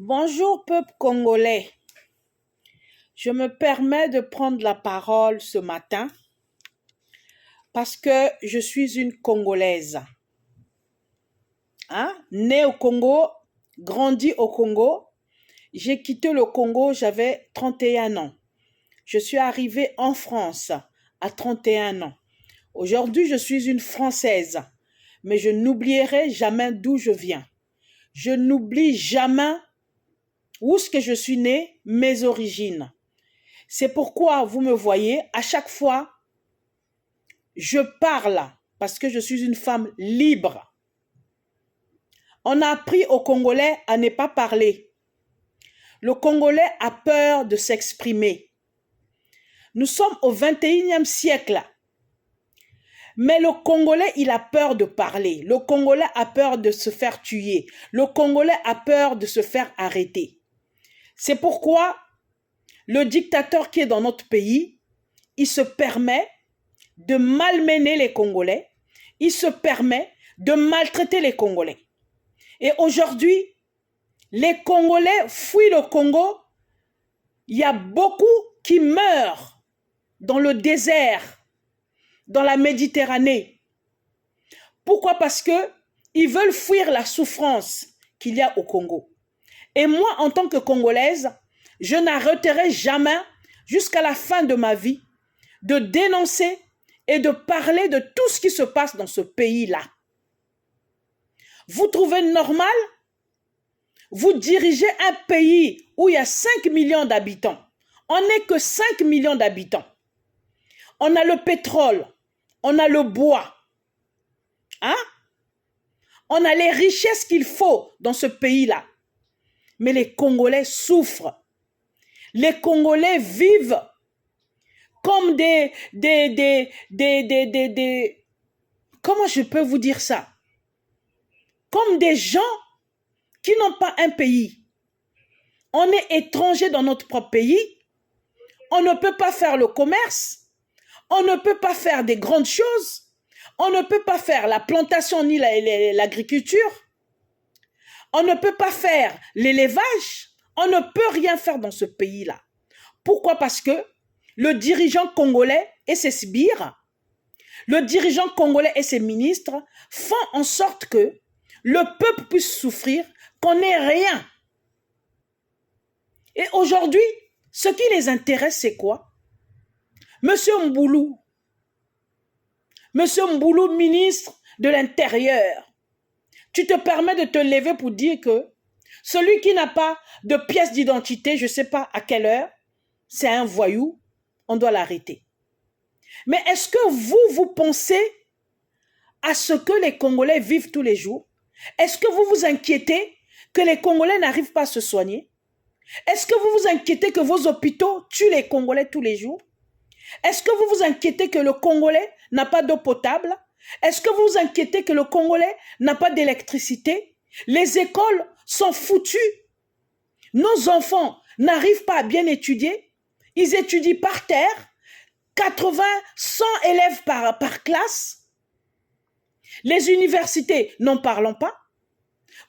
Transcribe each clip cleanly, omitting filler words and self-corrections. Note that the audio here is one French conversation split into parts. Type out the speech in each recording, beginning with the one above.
Bonjour peuple congolais, je me permets de prendre la parole ce matin parce que je suis une Congolaise. Née au Congo, grandie au Congo, j'ai quitté le Congo, j'avais 31 ans. Je suis arrivée en France à 31 ans. Aujourd'hui, je suis une Française, mais je n'oublierai jamais d'où je viens. Je n'oublie jamais où est-ce que je suis née, mes origines. C'est pourquoi vous me voyez, à chaque fois, je parle parce que je suis une femme libre. On a appris aux Congolais à ne pas parler. Le Congolais a peur de s'exprimer. Nous sommes au 21e siècle. Mais le Congolais, il a peur de parler. Le Congolais a peur de se faire tuer. Le Congolais a peur de se faire arrêter. C'est pourquoi le dictateur qui est dans notre pays, il se permet de malmener les Congolais. Il se permet de maltraiter les Congolais. Et aujourd'hui, les Congolais fuient le Congo. Il y a beaucoup qui meurent dans le désert, dans la Méditerranée. Pourquoi? Parce qu'ils veulent fuir la souffrance qu'il y a au Congo. Et moi, en tant que Congolaise, je n'arrêterai jamais, jusqu'à la fin de ma vie, de dénoncer et de parler de tout ce qui se passe dans ce pays-là. Vous trouvez normal? Vous dirigez un pays où il y a 5 millions d'habitants. On n'est que 5 millions d'habitants. On a le pétrole, on a le bois. On a les richesses qu'il faut dans ce pays-là. Mais les Congolais souffrent. Les Congolais vivent comme comment je peux vous dire ça? Comme des gens qui n'ont pas un pays. On est étranger dans notre propre pays. On ne peut pas faire le commerce. On ne peut pas faire des grandes choses. On ne peut pas faire la plantation ni l'agriculture. On ne peut pas faire l'élevage. On ne peut rien faire dans ce pays-là. Pourquoi? Parce que le dirigeant congolais et ses sbires, le dirigeant congolais et ses ministres font en sorte que le peuple puisse souffrir, qu'on n'ait rien. Et aujourd'hui, ce qui les intéresse, c'est quoi? Monsieur Mboulou, ministre de l'Intérieur, tu te permets de te lever pour dire que celui qui n'a pas de pièce d'identité, je ne sais pas à quelle heure, c'est un voyou, on doit l'arrêter. Mais est-ce que vous pensez à ce que les Congolais vivent tous les jours? Est-ce que vous vous inquiétez que les Congolais n'arrivent pas à se soigner? Est-ce que vous vous inquiétez que vos hôpitaux tuent les Congolais tous les jours? Est-ce que vous vous inquiétez que le Congolais n'a pas d'eau potable? Est-ce que vous vous inquiétez que le Congolais n'a pas d'électricité? Les écoles sont foutues. Nos enfants n'arrivent pas à bien étudier. Ils étudient par terre. 80, 100 élèves par classe. Les universités, n'en parlons pas.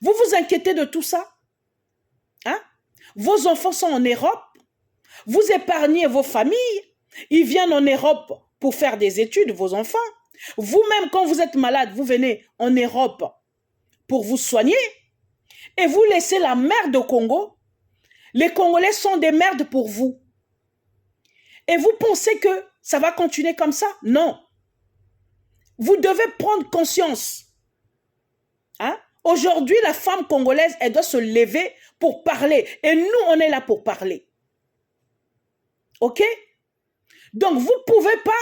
Vous vous inquiétez de tout ça? Vos enfants sont en Europe. Vous épargnez vos familles. Ils viennent en Europe pour faire des études, vos enfants. Vous-même, quand vous êtes malade, vous venez en Europe pour vous soigner. Et vous laissez la merde au Congo. Les Congolais sont des merdes pour vous. Et vous pensez que ça va continuer comme ça? Non. Vous devez prendre conscience. Aujourd'hui, la femme congolaise, elle doit se lever pour parler. Et nous, on est là pour parler. OK? Donc, vous ne pouvez pas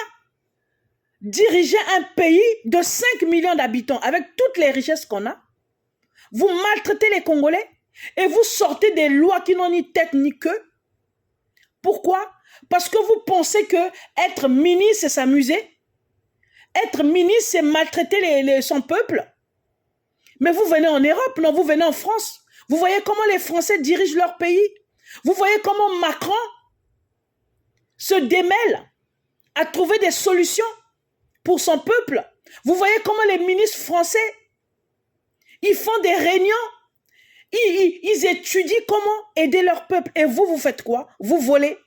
diriger un pays de 5 millions d'habitants avec toutes les richesses qu'on a. Vous maltraitez les Congolais et vous sortez des lois qui n'ont ni tête ni queue. Pourquoi? Parce que vous pensez que être ministre, c'est s'amuser. Être ministre, c'est maltraiter son peuple. Mais vous venez en Europe, non, vous venez en France. Vous voyez comment les Français dirigent leur pays. Vous voyez comment Macron se démêle à trouver des solutions pour son peuple. Vous voyez comment les ministres français, ils font des réunions. Ils étudient comment aider leur peuple. Et vous faites quoi? Vous volez.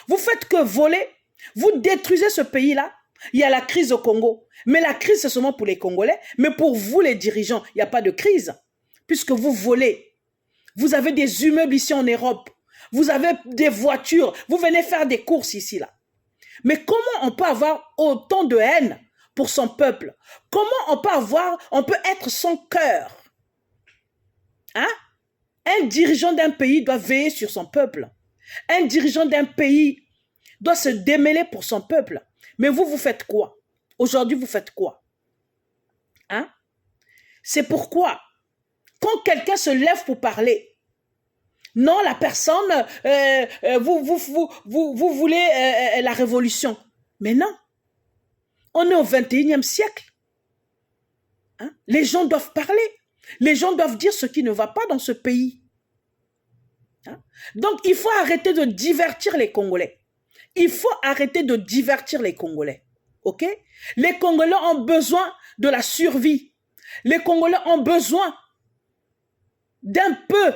Vous faites que voler. Vous détruisez ce pays-là. Il y a la crise au Congo. Mais la crise, c'est seulement pour les Congolais. Mais pour vous, les dirigeants, il n'y a pas de crise. Puisque vous volez. Vous avez des immeubles ici en Europe. Vous avez des voitures. Vous venez faire des courses ici, là. Mais comment on peut avoir autant de haine pour son peuple? Comment on peut être sans cœur? Hein? Un dirigeant d'un pays doit veiller sur son peuple. Un dirigeant d'un pays doit se démêler pour son peuple. Mais vous faites quoi? Aujourd'hui, vous faites quoi? Hein? C'est pourquoi, quand quelqu'un se lève pour parler, non, la personne, vous voulez la révolution. Mais non, on est au 21e siècle. Hein? Les gens doivent parler. Les gens doivent dire ce qui ne va pas dans ce pays. Hein? Donc, il faut arrêter de divertir les Congolais. Il faut arrêter de divertir les Congolais. OK? Les Congolais ont besoin de la survie. Les Congolais ont besoin d'un peu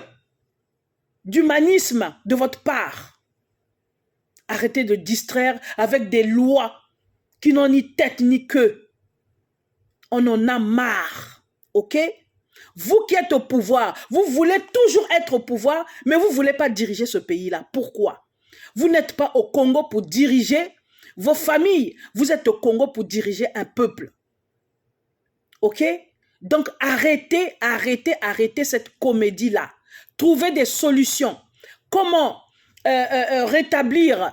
d'humanisme de votre part. Arrêtez de distraire avec des lois qui n'ont ni tête ni queue. On en a marre. OK? Vous qui êtes au pouvoir, vous voulez toujours être au pouvoir, mais vous ne voulez pas diriger ce pays-là. Pourquoi? Vous n'êtes pas au Congo pour diriger vos familles. Vous êtes au Congo pour diriger un peuple. OK? Donc arrêtez cette comédie-là. Trouvez des solutions. Comment rétablir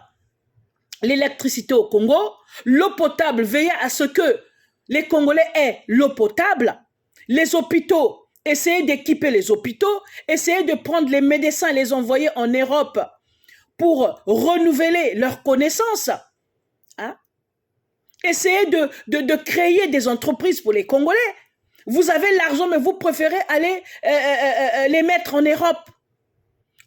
l'électricité au Congo? L'eau potable, veillez à ce que les Congolais aient l'eau potable. Les hôpitaux, essayez d'équiper les hôpitaux. Essayez de prendre les médecins et les envoyer en Europe pour renouveler leurs connaissances. Hein? Essayez de créer des entreprises pour les Congolais. Vous avez l'argent, mais vous préférez aller les mettre en Europe.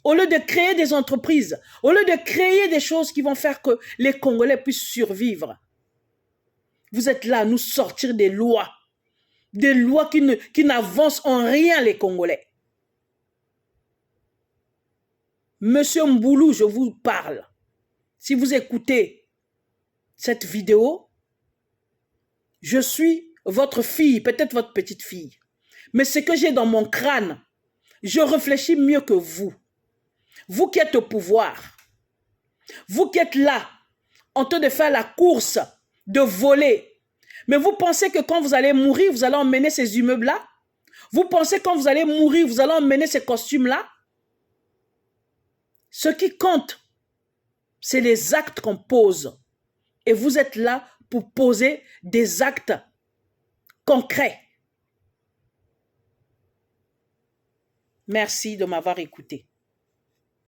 Au lieu de créer des entreprises, au lieu de créer des choses qui vont faire que les Congolais puissent survivre. Vous êtes là à nous sortir des lois qui n'avancent en rien les Congolais. Monsieur Mboulou, je vous parle. Si vous écoutez cette vidéo, je suis votre fille, peut-être votre petite fille. Mais ce que j'ai dans mon crâne, je réfléchis mieux que vous. Vous qui êtes au pouvoir, vous qui êtes là, en train de faire la course, de voler. Mais vous pensez que quand vous allez mourir, vous allez emmener ces immeubles-là? Vous pensez que quand vous allez mourir, vous allez emmener ces costumes-là? Ce qui compte, c'est les actes qu'on pose. Et vous êtes là pour poser des actes concrets. Merci de m'avoir écouté.